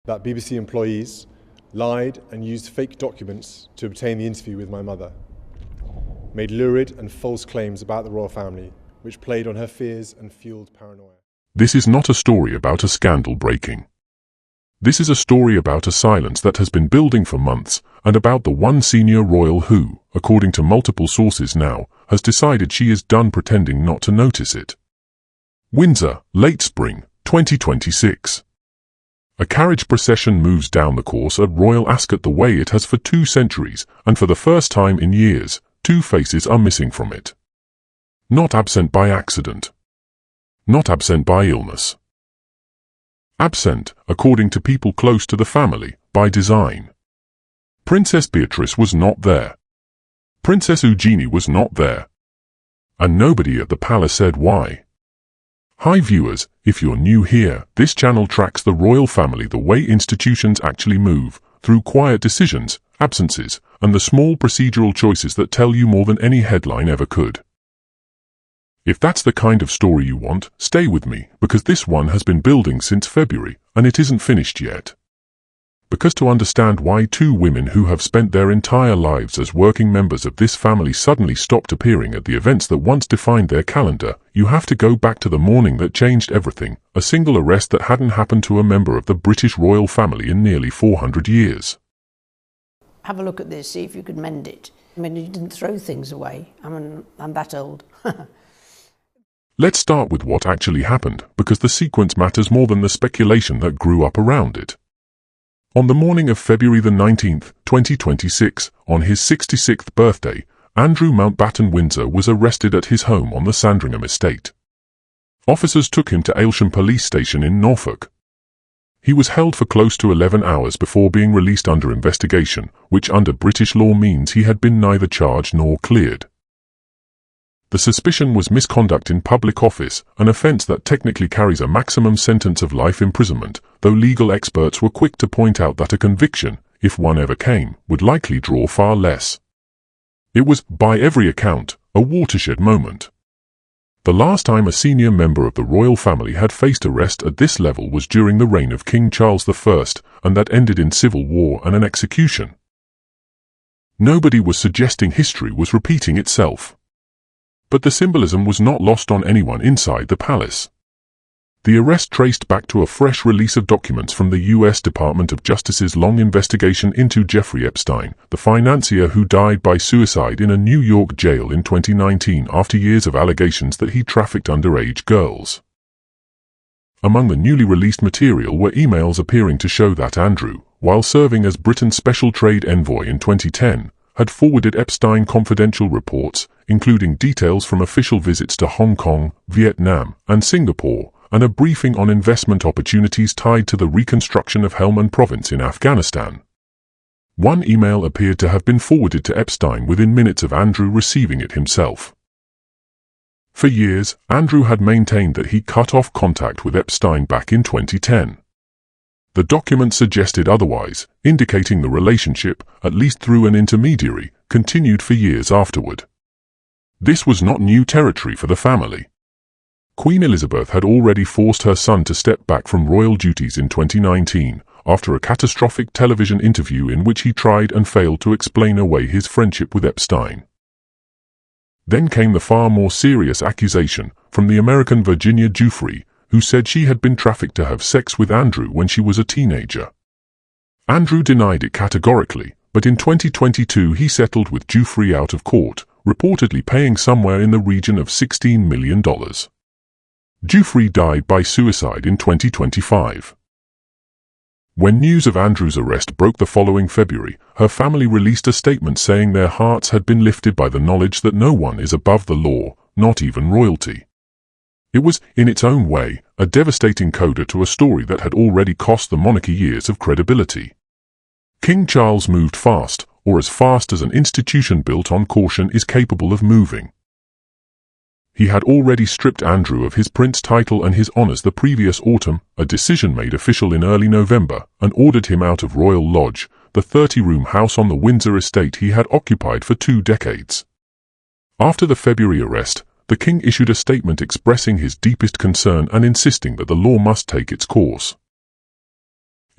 that BBC employees lied and used fake documents to obtain the interview with my mother, made lurid and false claims about the royal family, which played on her fears and fueled paranoia. This is not a story about a scandal breaking. This is a story about a silence that has been building for months, and about the one senior royal who, according to multiple sources now, has decided she is done pretending not to notice it. Windsor, late spring, 2026. A carriage procession moves down the course at Royal Ascot the way it has for 2 centuries, and for the first time in years, 2 faces are missing from it. Not absent by accident. Not absent by illness. Absent, according to people close to the family, by design. Princess Beatrice was not there. Princess Eugenie was not there. And nobody at the palace said why. Hi viewers, if you're new here, this channel tracks the royal family the way institutions actually move, through quiet decisions, absences, and the small procedural choices that tell you more than any headline ever could. If that's the kind of story you want, stay with me, because this one has been building since February, and it isn't finished yet. Because to understand why 2 women who have spent their entire lives as working members of this family suddenly stopped appearing at the events that once defined their calendar, you have to go back to the morning that changed everything, a single arrest that hadn't happened to a member of the British royal family in nearly 400 years. Have a look at this, see if you could mend it. I mean, you didn't throw things away. I'm that old. Let's start with what actually happened, because the sequence matters more than the speculation that grew up around it. On the morning of February the 19th, 2026, on his 66th birthday, Andrew Mountbatten-Windsor was arrested at his home on the Sandringham estate. Officers took him to Aylsham Police Station in Norfolk. He was held for close to 11 hours before being released under investigation, which under British law means he had been neither charged nor cleared. The suspicion was misconduct in public office, an offence that technically carries a maximum sentence of life imprisonment, though legal experts were quick to point out that a conviction, if one ever came, would likely draw far less. It was, by every account, a watershed moment. The last time a senior member of the royal family had faced arrest at this level was during the reign of King Charles I, and that ended in civil war and an execution. Nobody was suggesting history was repeating itself. But the symbolism was not lost on anyone inside the palace. The arrest traced back to a fresh release of documents from the U.S. Department of Justice's long investigation into Jeffrey Epstein, the financier who died by suicide in a New York jail in 2019 after years of allegations that he trafficked underage girls. Among the newly released material were emails appearing to show that Andrew, while serving as Britain's special trade envoy in 2010, had forwarded Epstein confidential reports, including details from official visits to Hong Kong, Vietnam, and Singapore, and a briefing on investment opportunities tied to the reconstruction of Helmand Province in Afghanistan. One email appeared to have been forwarded to Epstein within minutes of Andrew receiving it himself. For years, Andrew had maintained that he cut off contact with Epstein back in 2010. The document suggested otherwise, indicating the relationship, at least through an intermediary, continued for years afterward. This was not new territory for the family. Queen Elizabeth had already forced her son to step back from royal duties in 2019, after a catastrophic television interview in which he tried and failed to explain away his friendship with Epstein. Then came the far more serious accusation from the American Virginia Jeffrey, who said she had been trafficked to have sex with Andrew when she was a teenager. Andrew denied it categorically, but in 2022 he settled with Jeffrey out of court, reportedly paying somewhere in the region of $16 million. Jeffrey died by suicide in 2025. When news of Andrew's arrest broke the following February, her family released a statement saying their hearts had been lifted by the knowledge that no one is above the law, not even royalty. It was, in its own way, a devastating coda to a story that had already cost the monarchy years of credibility. King Charles moved fast, or as fast as an institution built on caution is capable of moving. He had already stripped Andrew of his prince title and his honours the previous autumn, a decision made official in early November, and ordered him out of Royal Lodge, the 30-room house on the Windsor estate he had occupied for 2 decades. After the February arrest, the king issued a statement expressing his deepest concern and insisting that the law must take its course.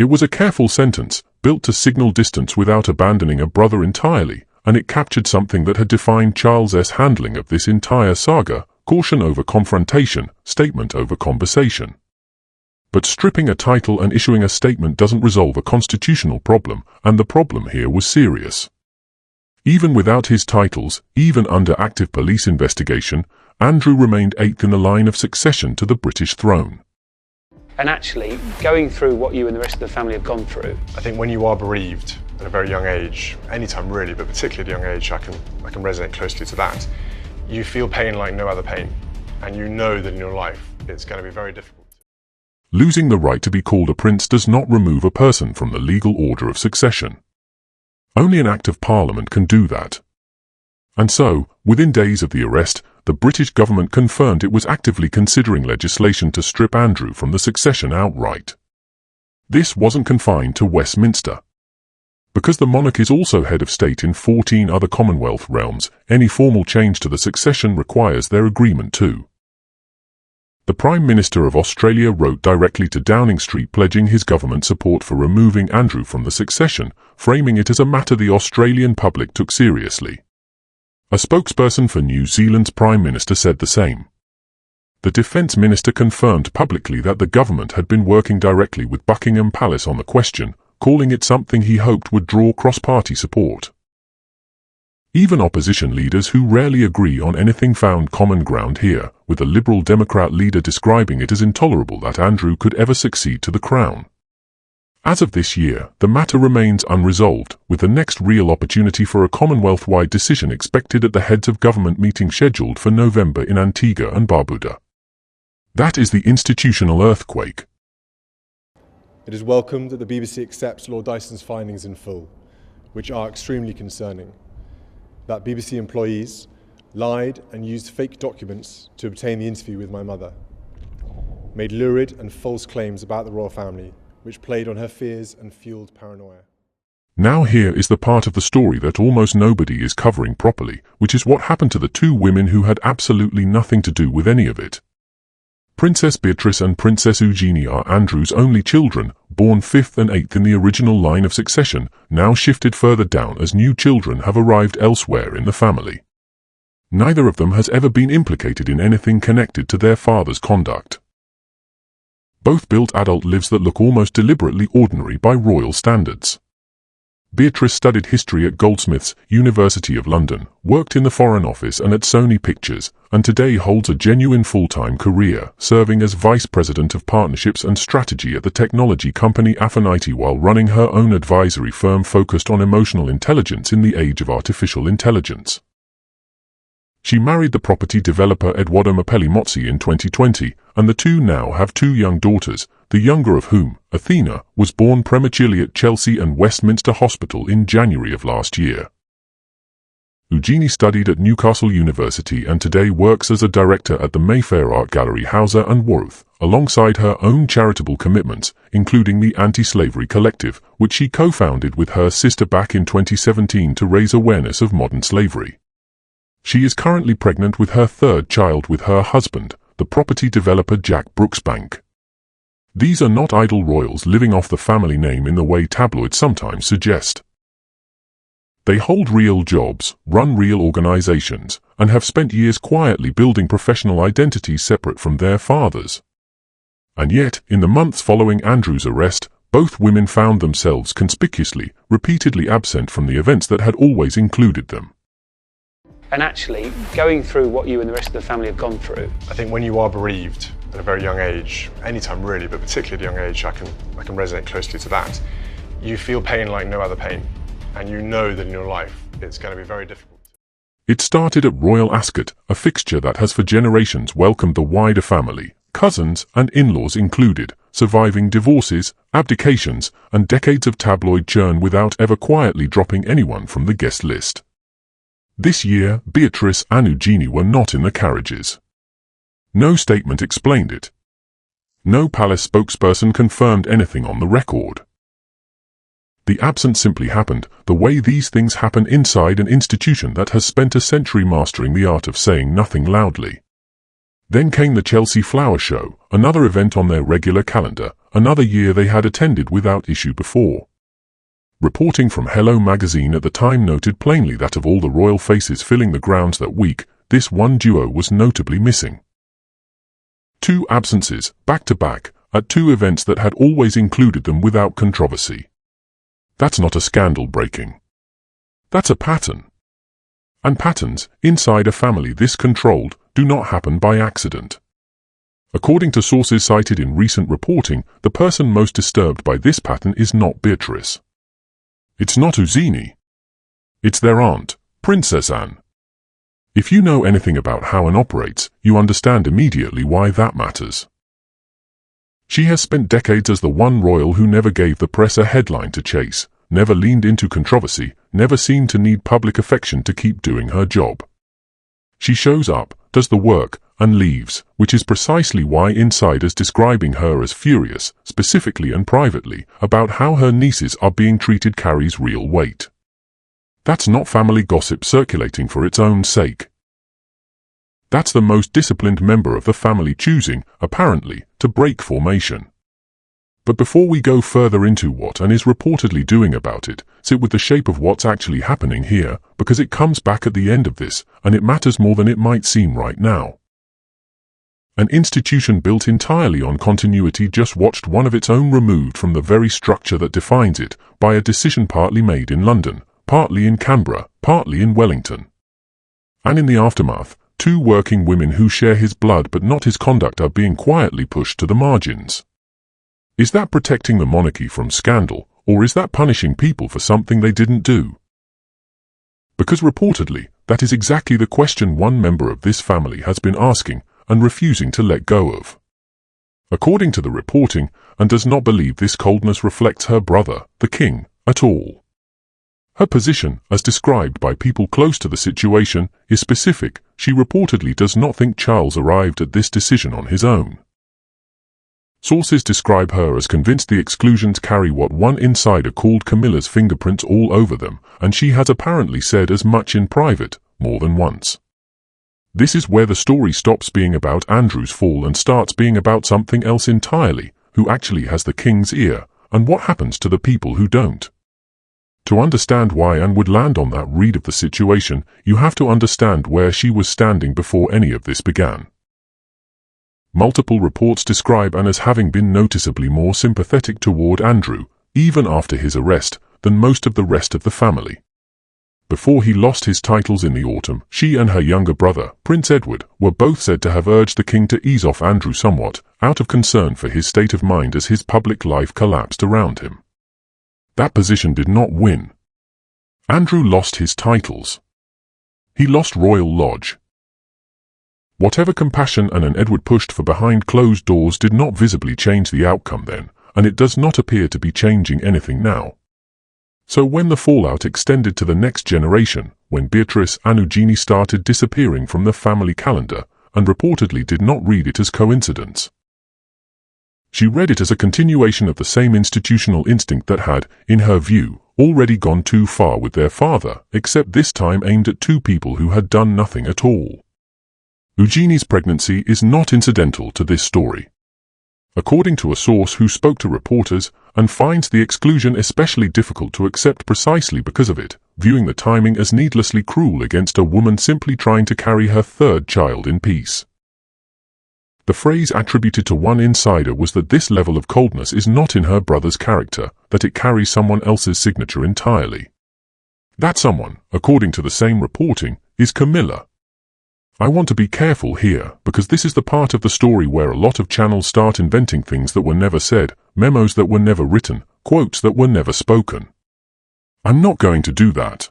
It was a careful sentence, built to signal distance without abandoning a brother entirely, and it captured something that had defined Charles's handling of this entire saga: caution over confrontation, statement over conversation. But stripping a title and issuing a statement doesn't resolve a constitutional problem, and the problem here was serious. Even without his titles, even under active police investigation, Andrew remained eighth in the line of succession to the British throne. And actually, going through what you and the rest of the family have gone through, I think when you are bereaved at a very young age, any time really, but particularly at a young age, I can resonate closely to that. You feel pain like no other pain, and you know that in your life it's going to be very difficult. Losing the right to be called a prince does not remove a person from the legal order of succession. Only an Act of Parliament can do that. And so, within days of the arrest, the British government confirmed it was actively considering legislation to strip Andrew from the succession outright. This wasn't confined to Westminster. Because the monarch is also head of state in 14 other Commonwealth realms, any formal change to the succession requires their agreement too. The Prime Minister of Australia wrote directly to Downing Street pledging his government support for removing Andrew from the succession, framing it as a matter the Australian public took seriously. A spokesperson for New Zealand's Prime Minister said the same. The Defence Minister confirmed publicly that the government had been working directly with Buckingham Palace on the question, calling it something he hoped would draw cross-party support. Even opposition leaders who rarely agree on anything found common ground here, with a Liberal Democrat leader describing it as intolerable that Andrew could ever succeed to the crown. As of this year, the matter remains unresolved, with the next real opportunity for a Commonwealth-wide decision expected at the heads of government meeting scheduled for November in Antigua and Barbuda. That is the institutional earthquake. It is welcomed that the BBC accepts Lord Dyson's findings in full, which are extremely concerning. That BBC employees lied and used fake documents to obtain the interview with my mother, made lurid and false claims about the royal family, which played on her fears and fueled paranoia. Now here is the part of the story that almost nobody is covering properly, which is what happened to the two women who had absolutely nothing to do with any of it. Princess Beatrice and Princess Eugenie are Andrew's only children, born 5th and 8th in the original line of succession, now shifted further down as new children have arrived elsewhere in the family. Neither of them has ever been implicated in anything connected to their father's conduct. Both built adult lives that look almost deliberately ordinary by royal standards. Beatrice studied history at Goldsmiths, University of London, worked in the Foreign Office and at Sony Pictures, and today holds a genuine full-time career, serving as Vice President of Partnerships and Strategy at the technology company Affinity while running her own advisory firm focused on emotional intelligence in the age of artificial intelligence. She married the property developer Edoardo Mapelli-Mozzi in 2020, and the two now have two young daughters, the younger of whom, Athena, was born prematurely at Chelsea and Westminster Hospital in January of last year. Eugenie studied at Newcastle University and today works as a director at the Mayfair Art Gallery Hauser and Wirth, alongside her own charitable commitments, including the Anti-Slavery Collective, which she co-founded with her sister back in 2017 to raise awareness of modern slavery. She is currently pregnant with her third child with her husband, the property developer Jack Brooksbank. These are not idle royals living off the family name in the way tabloids sometimes suggest. They hold real jobs, run real organizations, and have spent years quietly building professional identities separate from their fathers. And yet, in the months following Andrew's arrest, both women found themselves conspicuously, repeatedly absent from the events that had always included them. and actually going through what you and the rest of the family have gone through. I think when you are bereaved at a very young age, any time really, but particularly at a young age, I can resonate closely to that. You feel pain like no other pain, and you know that in your life it's going to be very difficult. It started at Royal Ascot, a fixture that has for generations welcomed the wider family, cousins and in-laws included, surviving divorces, abdications, and decades of tabloid churn without ever quietly dropping anyone from the guest list. This year, Beatrice and Eugenie were not in the carriages. No statement explained it. No palace spokesperson confirmed anything on the record. The absence simply happened, the way these things happen inside an institution that has spent a century mastering the art of saying nothing loudly. Then came the Chelsea Flower Show, another event on their regular calendar, another year they had attended without issue before. Reporting from Hello magazine at the time noted plainly that of all the royal faces filling the grounds that week, this one duo was notably missing. 2 absences, back-to-back, at 2 events that had always included them without controversy. That's not a scandal breaking. That's a pattern. And patterns, inside a family this controlled, do not happen by accident. According to sources cited in recent reporting, the person most disturbed by this pattern is not Beatrice. It's not Eugenie. It's their aunt, Princess Anne. If you know anything about how Anne operates, you understand immediately why that matters. She has spent decades as the one royal who never gave the press a headline to chase, never leaned into controversy, never seemed to need public affection to keep doing her job. She shows up, does the work, and leaves, which is precisely why insiders describing her as furious, specifically and privately, about how her nieces are being treated carries real weight. That's not family gossip circulating for its own sake. That's the most disciplined member of the family choosing, apparently, to break formation. But before we go further into what Anne is reportedly doing about it, sit with the shape of what's actually happening here, because it comes back at the end of this, and it matters more than it might seem right now. An institution built entirely on continuity just watched one of its own removed from the very structure that defines it, by a decision partly made in London, partly in Canberra, partly in Wellington. And in the aftermath, 2 working women who share his blood but not his conduct are being quietly pushed to the margins. Is that protecting the monarchy from scandal, or is that punishing people for something they didn't do? Because reportedly, that is exactly the question one member of this family has been asking, and refusing to let go of. According to the reporting, Anne does not believe this coldness reflects her brother, the king, at all. Her position, as described by people close to the situation, is specific. She reportedly does not think Charles arrived at this decision on his own. Sources describe her as convinced the exclusions carry what one insider called Camilla's fingerprints all over them, and she has apparently said as much in private, more than once. This is where the story stops being about Andrew's fall and starts being about something else entirely, who actually has the king's ear, and what happens to the people who don't. To understand why Anne would land on that read of the situation, you have to understand where she was standing before any of this began. Multiple reports describe Anne as having been noticeably more sympathetic toward Andrew, even after his arrest, than most of the rest of the family. Before he lost his titles in the autumn, she and her younger brother, Prince Edward, were both said to have urged the king to ease off Andrew somewhat, out of concern for his state of mind as his public life collapsed around him. That position did not win. Andrew lost his titles. He lost Royal Lodge. Whatever compassion Anne and Edward pushed for behind closed doors did not visibly change the outcome then, and it does not appear to be changing anything now. So when the fallout extended to the next generation, when Beatrice and Eugenie started disappearing from the family calendar, and reportedly did not read it as coincidence. She read it as a continuation of the same institutional instinct that had, in her view, already gone too far with their father, except this time aimed at 2 people who had done nothing at all. Eugenie's pregnancy is not incidental to this story. According to a source who spoke to reporters, and finds the exclusion especially difficult to accept precisely because of it, viewing the timing as needlessly cruel against a woman simply trying to carry her 3rd child in peace. The phrase attributed to one insider was that this level of coldness is not in her brother's character, that it carries someone else's signature entirely. That someone, according to the same reporting, is Camilla. I want to be careful here, because this is the part of the story where a lot of channels start inventing things that were never said, memos that were never written, quotes that were never spoken. I'm not going to do that.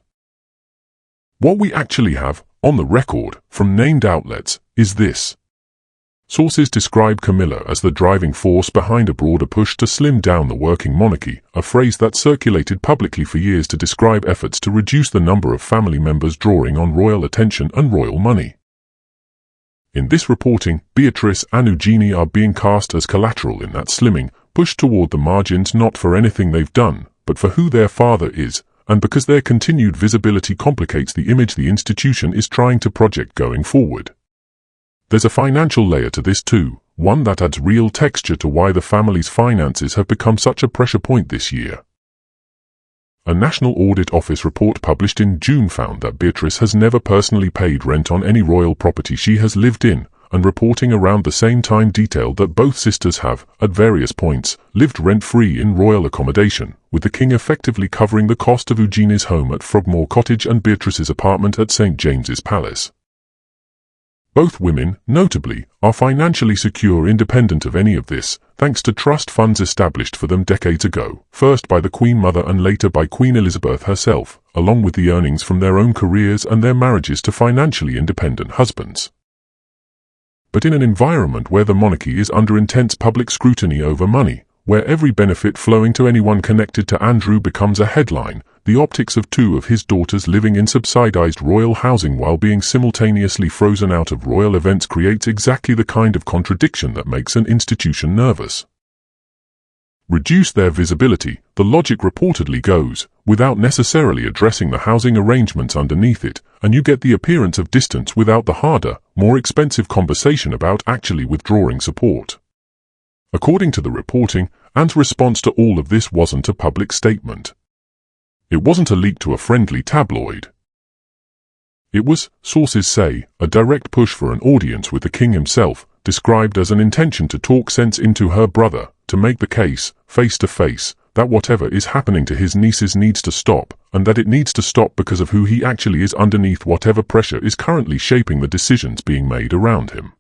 What we actually have, on the record, from named outlets, is this. Sources describe Camilla as the driving force behind a broader push to slim down the working monarchy, a phrase that circulated publicly for years to describe efforts to reduce the number of family members drawing on royal attention and royal money. In this reporting, Beatrice and Eugenie are being cast as collateral in that slimming, pushed toward the margins not for anything they've done, but for who their father is, and because their continued visibility complicates the image the institution is trying to project going forward. There's a financial layer to this too. one that adds real texture to why the family's finances have become such a pressure point this year. A National Audit Office report published in June found that Beatrice has never personally paid rent on any royal property she has lived in, and reporting around the same time detailed that both sisters have, at various points, lived rent-free in royal accommodation, with the king effectively covering the cost of Eugenie's home at Frogmore Cottage and Beatrice's apartment at St James's Palace. Both women, notably, are financially secure independent of any of this, thanks to trust funds established for them decades ago, first by the Queen Mother and later by Queen Elizabeth herself, along with the earnings from their own careers and their marriages to financially independent husbands. But in an environment where the monarchy is under intense public scrutiny over money, where every benefit flowing to anyone connected to Andrew becomes a headline, the optics of two of his daughters living in subsidized royal housing while being simultaneously frozen out of royal events creates exactly the kind of contradiction that makes an institution nervous. Reduce their visibility, the logic reportedly goes, without necessarily addressing the housing arrangements underneath it, and you get the appearance of distance without the harder, more expensive conversation about actually withdrawing support. According to the reporting, Anne's response to all of this wasn't a public statement. It wasn't a leak to a friendly tabloid. It was, sources say, a direct push for an audience with the king himself, described as an intention to talk sense into her brother, to make the case, face to face, that whatever is happening to his nieces needs to stop, and that it needs to stop because of who he actually is underneath whatever pressure is currently shaping the decisions being made around him.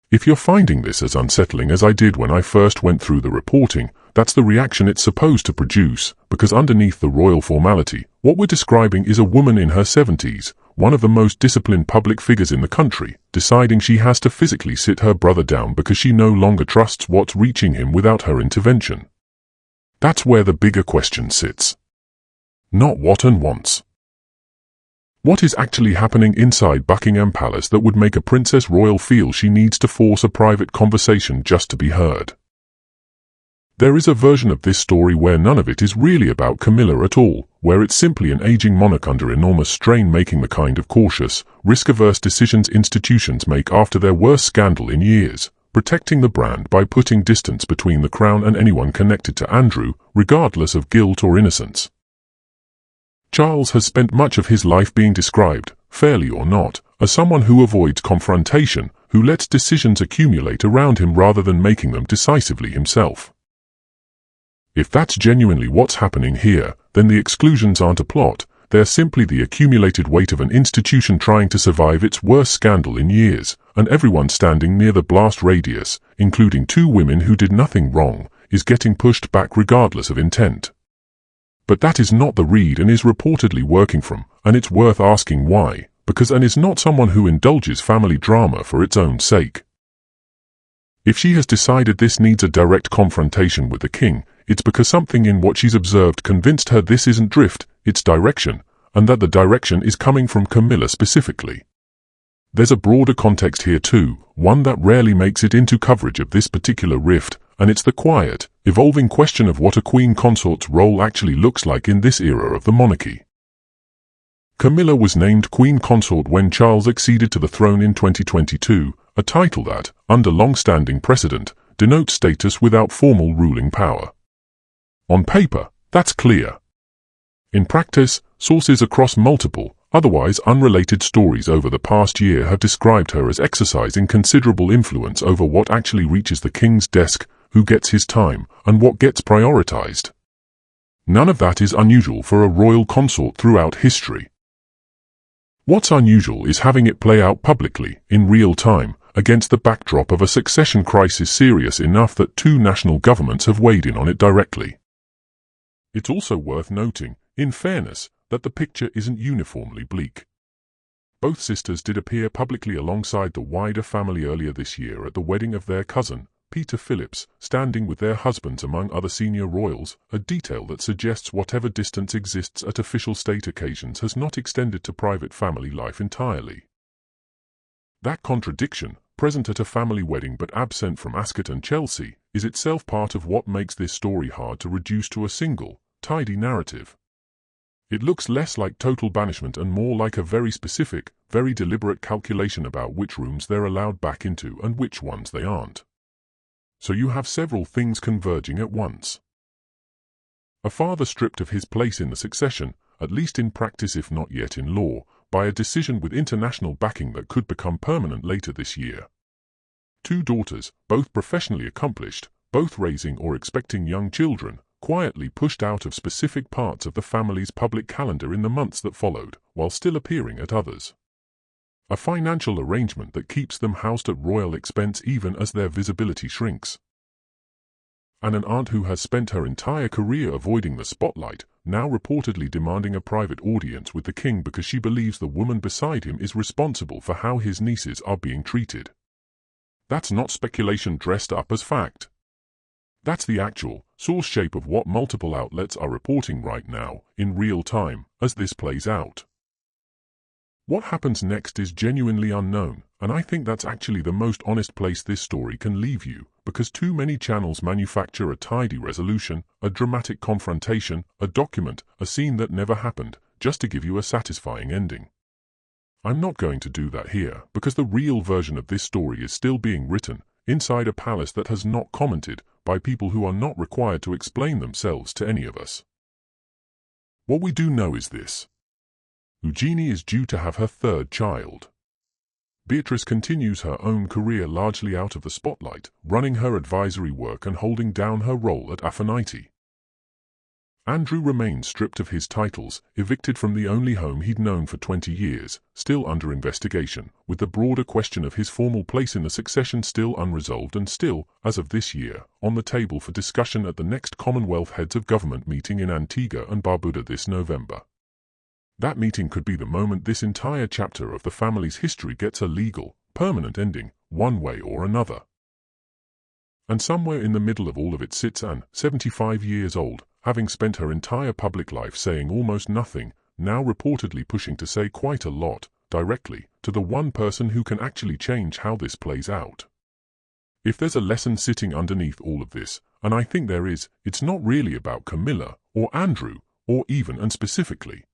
If you're finding this as unsettling as I did when I first went through the reporting, that's the reaction it's supposed to produce, because underneath the royal formality, what we're describing is a woman in her 70s, one of the most disciplined public figures in the country, deciding she has to physically sit her brother down because she no longer trusts what's reaching him without her intervention. That's where the bigger question sits. Not what and wants. What is actually happening inside Buckingham Palace that would make a Princess Royal feel she needs to force a private conversation just to be heard? There is a version of this story where none of it is really about Camilla at all, where it's simply an aging monarch under enormous strain making the kind of cautious, risk-averse decisions institutions make after their worst scandal in years, protecting the brand by putting distance between the crown and anyone connected to Andrew, regardless of guilt or innocence. Charles has spent much of his life being described, fairly or not, as someone who avoids confrontation, who lets decisions accumulate around him rather than making them decisively himself. If that's genuinely what's happening here, then the exclusions aren't a plot, they're simply the accumulated weight of an institution trying to survive its worst scandal in years, and everyone standing near the blast radius, including two women who did nothing wrong, is getting pushed back regardless of intent. But that is not the read Anne is reportedly working from, and it's worth asking why, because Anne is not someone who indulges family drama for its own sake. If she has decided this needs a direct confrontation with the king, it's because something in what she's observed convinced her this isn't drift, it's direction, and that the direction is coming from Camilla specifically. There's a broader context here too, one that rarely makes it into coverage of this particular rift, and it's the quiet, evolving question of what a queen consort's role actually looks like in this era of the monarchy. Camilla was named queen consort when Charles acceded to the throne in 2022, a title that, under long-standing precedent, denotes status without formal ruling power. On paper, that's clear. In practice, sources across multiple, otherwise unrelated stories over the past year have described her as exercising considerable influence over what actually reaches the king's desk, who gets his time, and what gets prioritized. None of that is unusual for a royal consort throughout history. What's unusual is having it play out publicly, in real time, against the backdrop of a succession crisis serious enough that two national governments have weighed in on it directly. It's also worth noting, in fairness, that the picture isn't uniformly bleak. Both sisters did appear publicly alongside the wider family earlier this year at the wedding of their cousin, Peter Phillips, standing with their husbands among other senior royals, a detail that suggests whatever distance exists at official state occasions has not extended to private family life entirely. That contradiction, present at a family wedding but absent from Ascot and Chelsea, is itself part of what makes this story hard to reduce to a single, tidy narrative. It looks less like total banishment and more like a very specific, very deliberate calculation about which rooms they're allowed back into and which ones they aren't. So you have several things converging at once. A father stripped of his place in the succession, at least in practice if not yet in law, by a decision with international backing that could become permanent later this year. Two daughters, both professionally accomplished, both raising or expecting young children, quietly pushed out of specific parts of the family's public calendar in the months that followed, while still appearing at others. A financial arrangement that keeps them housed at royal expense even as their visibility shrinks. And an aunt who has spent her entire career avoiding the spotlight, now reportedly demanding a private audience with the king because she believes the woman beside him is responsible for how his nieces are being treated. That's not speculation dressed up as fact. That's the actual, source shape of what multiple outlets are reporting right now, in real time, as this plays out. What happens next is genuinely unknown, and I think that's actually the most honest place this story can leave you, because too many channels manufacture a tidy resolution, a dramatic confrontation, a document, a scene that never happened, just to give you a satisfying ending. I'm not going to do that here, because the real version of this story is still being written, inside a palace that has not commented, by people who are not required to explain themselves to any of us. What we do know is this. Eugenie is due to have her third child. Beatrice continues her own career largely out of the spotlight, running her advisory work and holding down her role at Aphrodite. Andrew remains stripped of his titles, evicted from the only home he'd known for 20 years, still under investigation, with the broader question of his formal place in the succession still unresolved and still, as of this year, on the table for discussion at the next Commonwealth Heads of Government meeting in Antigua and Barbuda this November. That meeting could be the moment this entire chapter of the family's history gets a legal, permanent ending, one way or another. And somewhere in the middle of all of it sits Anne, 75 years old, having spent her entire public life saying almost nothing, now reportedly pushing to say quite a lot, directly, to the one person who can actually change how this plays out. If there's a lesson sitting underneath all of this, and I think there is, it's not really about Camilla, or Andrew, or even and specifically.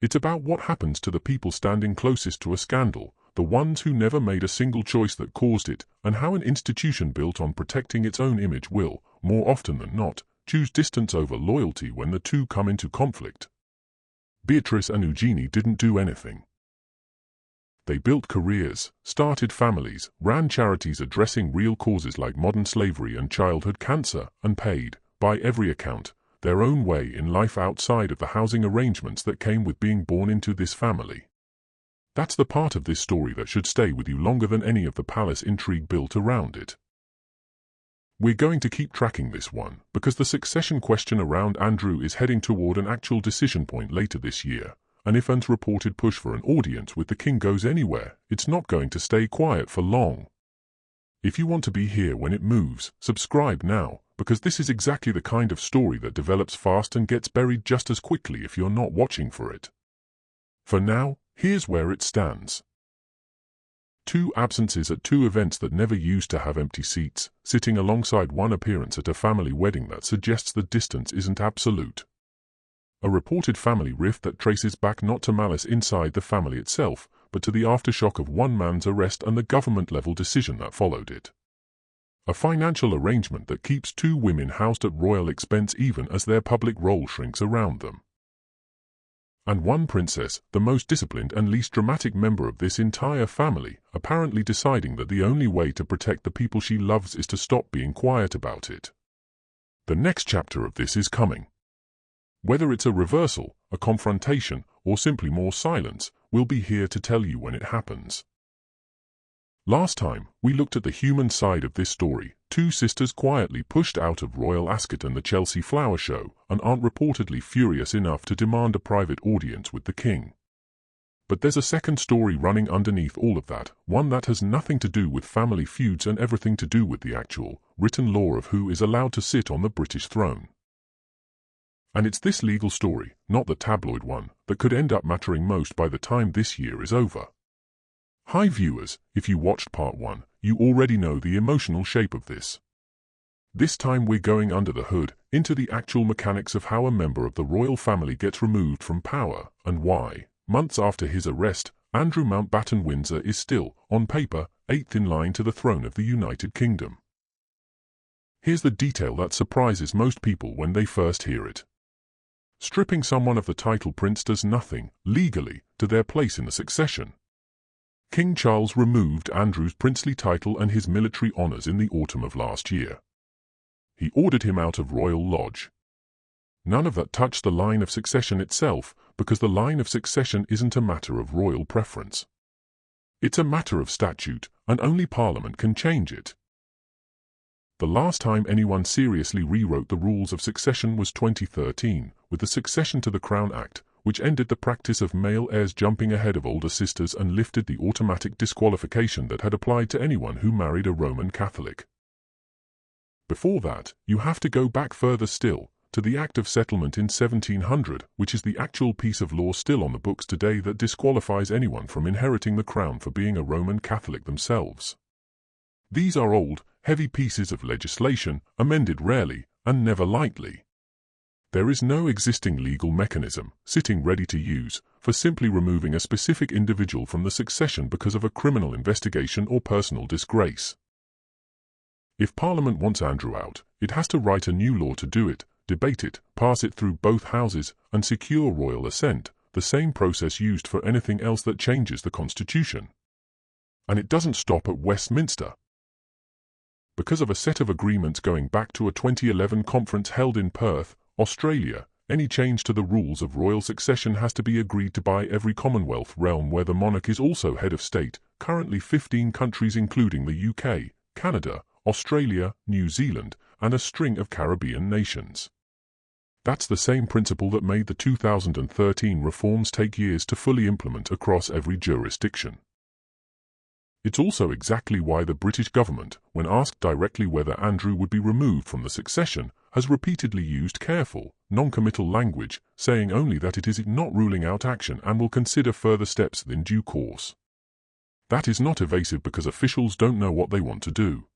It's about what happens to the people standing closest to a scandal, the ones who never made a single choice that caused it, and how an institution built on protecting its own image will, more often than not, choose distance over loyalty when the two come into conflict. Beatrice and Eugenie didn't do anything. They built careers, started families, ran charities addressing real causes like modern slavery and childhood cancer, and paid, by every account, their own way in life outside of the housing arrangements that came with being born into this family. That's the part of this story that should stay with you longer than any of the palace intrigue built around it. We're going to keep tracking this one, because the succession question around Andrew is heading toward an actual decision point later this year, and if Anne's reported push for an audience with the king goes anywhere, it's not going to stay quiet for long. If you want to be here when it moves, subscribe now, because this is exactly the kind of story that develops fast and gets buried just as quickly if you're not watching for it. For now, here's where it stands. 2 absences at 2 events that never used to have empty seats, sitting alongside 1 appearance at a family wedding that suggests the distance isn't absolute. A reported family rift that traces back not to malice inside the family itself, but to the aftershock of one man's arrest and the government-level decision that followed it. A financial arrangement that keeps 2 women housed at royal expense even as their public role shrinks around them. And 1 princess, the most disciplined and least dramatic member of this entire family, apparently deciding that the only way to protect the people she loves is to stop being quiet about it. The next chapter of this is coming. Whether it's a reversal, a confrontation, or simply more silence, we'll be here to tell you when it happens. Last time, we looked at the human side of this story. 2 sisters quietly pushed out of Royal Ascot and the Chelsea Flower Show, and aren't reportedly furious enough to demand a private audience with the king. But there's a second story running underneath all of that, one that has nothing to do with family feuds and everything to do with the actual, written law of who is allowed to sit on the British throne. And it's this legal story, not the tabloid one, that could end up mattering most by the time this year is over. Hi viewers, if you watched part 1, you already know the emotional shape of this. This time we're going under the hood, into the actual mechanics of how a member of the royal family gets removed from power, and why, months after his arrest, Andrew Mountbatten-Windsor is still, on paper, 8th in line to the throne of the United Kingdom. Here's the detail that surprises most people when they first hear it. Stripping someone of the title prince does nothing, legally, to their place in the succession. King Charles removed Andrew's princely title and his military honours in the autumn of last year. He ordered him out of Royal Lodge. None of that touched the line of succession itself, because the line of succession isn't a matter of royal preference. It's a matter of statute, and only Parliament can change it. The last time anyone seriously rewrote the rules of succession was 2013, with the Succession to the Crown Act, which ended the practice of male heirs jumping ahead of older sisters and lifted the automatic disqualification that had applied to anyone who married a Roman Catholic. Before that, you have to go back further still, to the Act of Settlement in 1700, which is the actual piece of law still on the books today that disqualifies anyone from inheriting the crown for being a Roman Catholic themselves. These are old, heavy pieces of legislation, amended rarely, and never lightly. There is no existing legal mechanism, sitting ready to use, for simply removing a specific individual from the succession because of a criminal investigation or personal disgrace. If Parliament wants Andrew out, it has to write a new law to do it, debate it, pass it through both houses, and secure royal assent, the same process used for anything else that changes the constitution. And it doesn't stop at Westminster. Because of a set of agreements going back to a 2011 conference held in Perth, Australia, any change to the rules of royal succession has to be agreed to by every Commonwealth realm where the monarch is also head of state, currently 15 countries including the UK, Canada, Australia, New Zealand, and a string of Caribbean nations. That's the same principle that made the 2013 reforms take years to fully implement across every jurisdiction. It's also exactly why the British government, when asked directly whether Andrew would be removed from the succession, has repeatedly used careful, non-committal language, saying only that it is not ruling out action and will consider further steps in due course. That is not evasive because officials don't know what they want to do.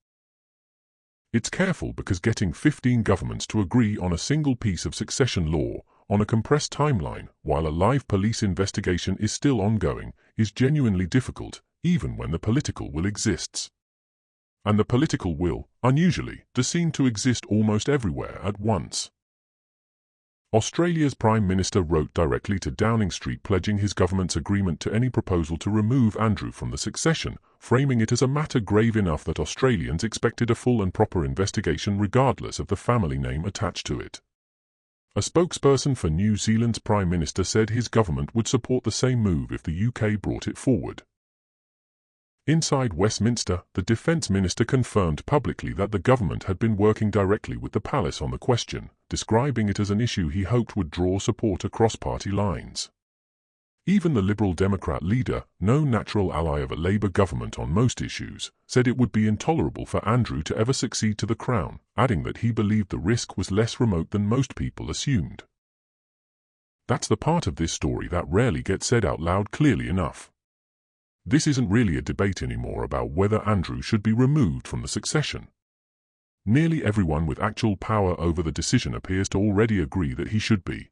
It's careful because getting 15 governments to agree on a single piece of succession law, on a compressed timeline, while a live police investigation is still ongoing, is genuinely difficult, even when the political will exists. And the political will, unusually, does seem to exist almost everywhere at once. Australia's Prime Minister wrote directly to Downing Street pledging his government's agreement to any proposal to remove Andrew from the succession, framing it as a matter grave enough that Australians expected a full and proper investigation regardless of the family name attached to it. A spokesperson for New Zealand's Prime Minister said his government would support the same move if the UK brought it forward. Inside Westminster, the Defence Minister confirmed publicly that the government had been working directly with the palace on the question, describing it as an issue he hoped would draw support across party lines. Even the Liberal Democrat leader, no natural ally of a Labour government on most issues, said it would be intolerable for Andrew to ever succeed to the crown, adding that he believed the risk was less remote than most people assumed. That's the part of this story that rarely gets said out loud clearly enough. This isn't really a debate anymore about whether Andrew should be removed from the succession. Nearly everyone with actual power over the decision appears to already agree that he should be.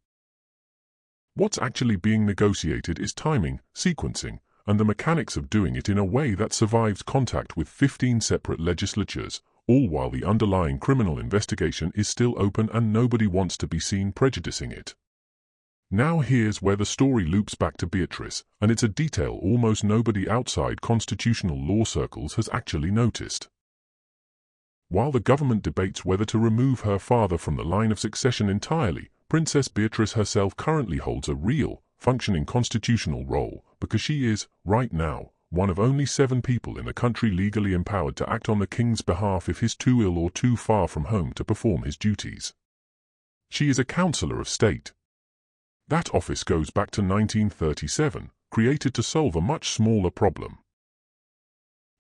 What's actually being negotiated is timing, sequencing, and the mechanics of doing it in a way that survives contact with 15 separate legislatures, all while the underlying criminal investigation is still open and nobody wants to be seen prejudicing it. Now here's where the story loops back to Beatrice, and it's a detail almost nobody outside constitutional law circles has actually noticed. While the government debates whether to remove her father from the line of succession entirely, Princess Beatrice herself currently holds a real, functioning constitutional role, because she is, right now, one of only 7 people in the country legally empowered to act on the king's behalf if he's too ill or too far from home to perform his duties. She is a Councillor of State. That office goes back to 1937, created to solve a much smaller problem.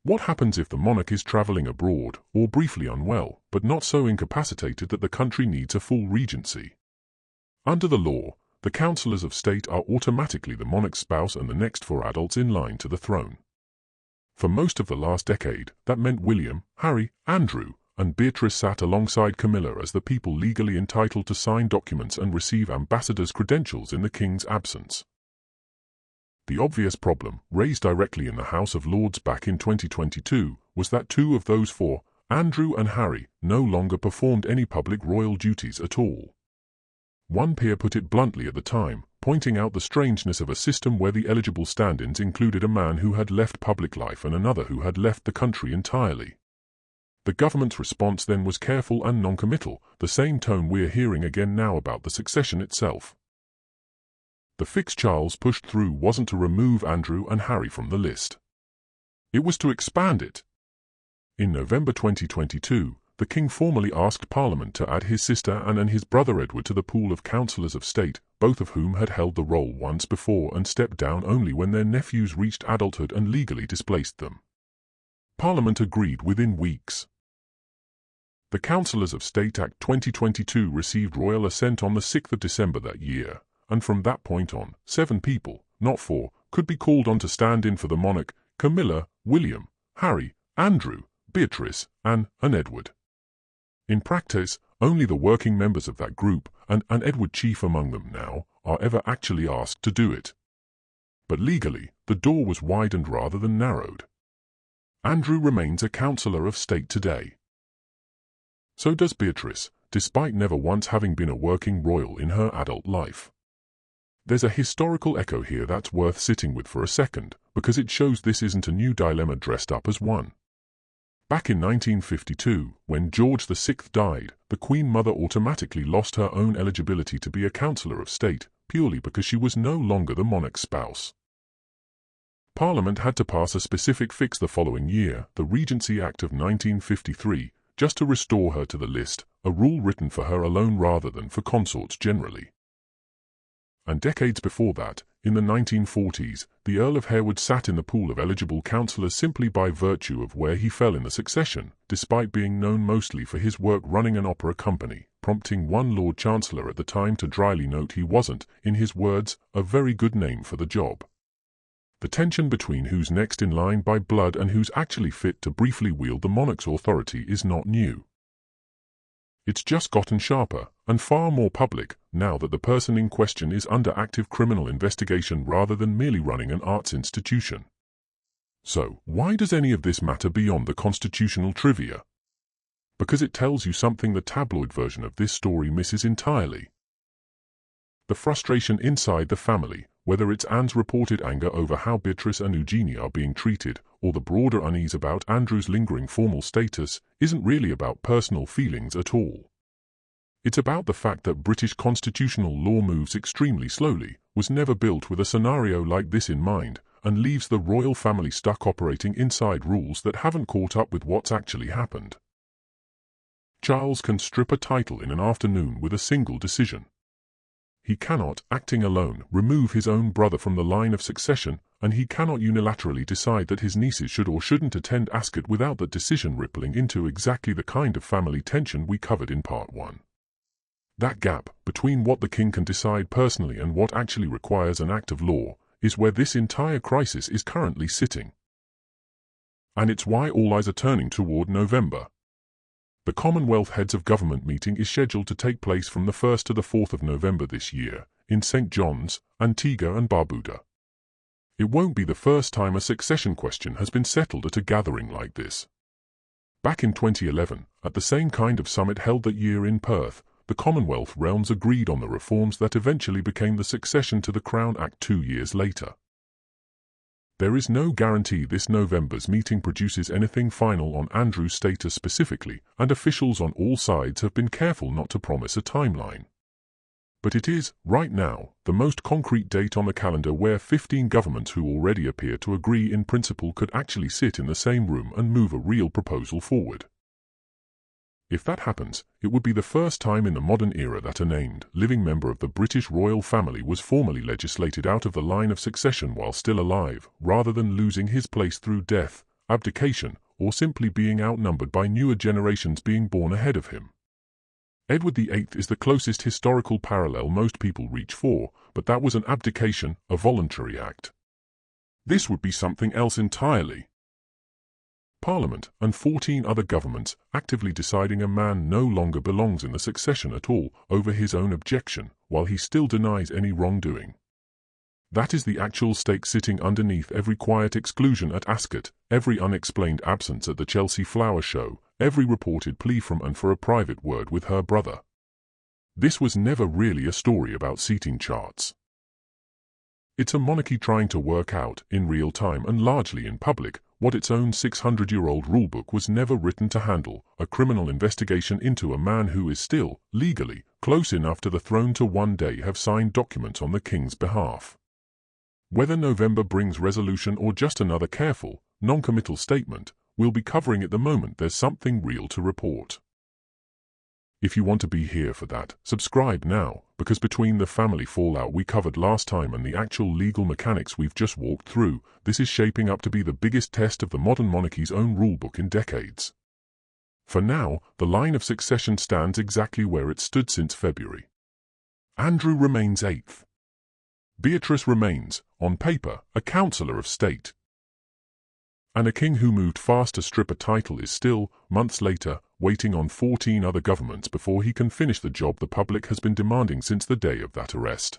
What happens if the monarch is travelling abroad, or briefly unwell, but not so incapacitated that the country needs a full regency? Under the law, the Councillors of State are automatically the monarch's spouse and the next 4 adults in line to the throne. For most of the last decade, that meant William, Harry, Andrew, and Beatrice sat alongside Camilla as the people legally entitled to sign documents and receive ambassadors' credentials in the king's absence. The obvious problem, raised directly in the House of Lords back in 2022, was that two of those four, Andrew and Harry, no longer performed any public royal duties at all. One peer put it bluntly at the time, pointing out the strangeness of a system where the eligible stand-ins included a man who had left public life and another who had left the country entirely. The government's response then was careful and non-committal, the same tone we're hearing again now about the succession itself. The fix Charles pushed through wasn't to remove Andrew and Harry from the list. It was to expand it. In November 2022, the King formally asked Parliament to add his sister Anne and his brother Edward to the pool of councillors of state, both of whom had held the role once before and stepped down only when their nephews reached adulthood and legally displaced them. Parliament agreed within weeks. The Councillors of State Act 2022 received royal assent on the 6th of December that year, and from that point on, 7 people, not 4, could be called on to stand in for the monarch: Camilla, William, Harry, Andrew, Beatrice, Anne, and Edward. In practice, only the working members of that group, and Edward chief among them now, are ever actually asked to do it. But legally, the door was widened rather than narrowed. Andrew remains a Councillor of State today. So does Beatrice, despite never once having been a working royal in her adult life. There's a historical echo here that's worth sitting with for a second, because it shows this isn't a new dilemma dressed up as one. Back in 1952, when George VI died, the Queen Mother automatically lost her own eligibility to be a Councillor of State, purely because she was no longer the monarch's spouse. Parliament had to pass a specific fix the following year, the Regency Act of 1953, just to restore her to the list, a rule written for her alone rather than for consorts generally. And decades before that, in the 1940s, the Earl of Harewood sat in the pool of eligible councillors simply by virtue of where he fell in the succession, despite being known mostly for his work running an opera company, prompting one Lord Chancellor at the time to dryly note he wasn't, in his words, a very good name for the job. The tension between who's next in line by blood and who's actually fit to briefly wield the monarch's authority is not new. It's just gotten sharper, and far more public, now that the person in question is under active criminal investigation rather than merely running an arts institution. So, why does any of this matter beyond the constitutional trivia? Because it tells you something the tabloid version of this story misses entirely. The frustration inside the family, whether it's Anne's reported anger over how Beatrice and Eugenie are being treated, or the broader unease about Andrew's lingering formal status, isn't really about personal feelings at all. It's about the fact that British constitutional law moves extremely slowly, was never built with a scenario like this in mind, and leaves the royal family stuck operating inside rules that haven't caught up with what's actually happened. Charles can strip a title in an afternoon with a single decision. He cannot, acting alone, remove his own brother from the line of succession, and he cannot unilaterally decide that his nieces should or shouldn't attend Ascot without that decision rippling into exactly the kind of family tension we covered in Part 1. That gap, between what the king can decide personally and what actually requires an act of law, is where this entire crisis is currently sitting. And it's why all eyes are turning toward November. The Commonwealth Heads of Government meeting is scheduled to take place from the 1st to the 4th of November this year, in St. John's, Antigua and Barbuda. It won't be the first time a succession question has been settled at a gathering like this. Back in 2011, at the same kind of summit held that year in Perth, the Commonwealth realms agreed on the reforms that eventually became the Succession to the Crown Act 2 years later. There is no guarantee this November's meeting produces anything final on Andrew's status specifically, and officials on all sides have been careful not to promise a timeline. But it is, right now, the most concrete date on the calendar where 15 governments who already appear to agree in principle could actually sit in the same room and move a real proposal forward. If that happens, it would be the first time in the modern era that a named, living member of the British royal family was formally legislated out of the line of succession while still alive, rather than losing his place through death, abdication, or simply being outnumbered by newer generations being born ahead of him. Edward VIII is the closest historical parallel most people reach for, but that was an abdication, a voluntary act. This would be something else entirely. Parliament, and 14 other governments actively deciding a man no longer belongs in the succession at all over his own objection, while he still denies any wrongdoing. That is the actual stake sitting underneath every quiet exclusion at Ascot, every unexplained absence at the Chelsea Flower Show, every reported plea from and for a private word with her brother. This was never really a story about seating charts. It's a monarchy trying to work out, in real time and largely in public, what its own 600-year-old rulebook was never written to handle, a criminal investigation into a man who is still, legally, close enough to the throne to one day have signed documents on the king's behalf. Whether November brings resolution or just another careful, non-committal statement, we'll be covering it the moment there's something real to report. If you want to be here for that, subscribe now, because between the family fallout we covered last time and the actual legal mechanics we've just walked through, this is shaping up to be the biggest test of the modern monarchy's own rulebook in decades. For now, the line of succession stands exactly where it stood since February. Andrew remains 8th. Beatrice remains, on paper, a councillor of state. And a king who moved fast to strip a title is still, months later, waiting on 14 other governments before he can finish the job the public has been demanding since the day of that arrest.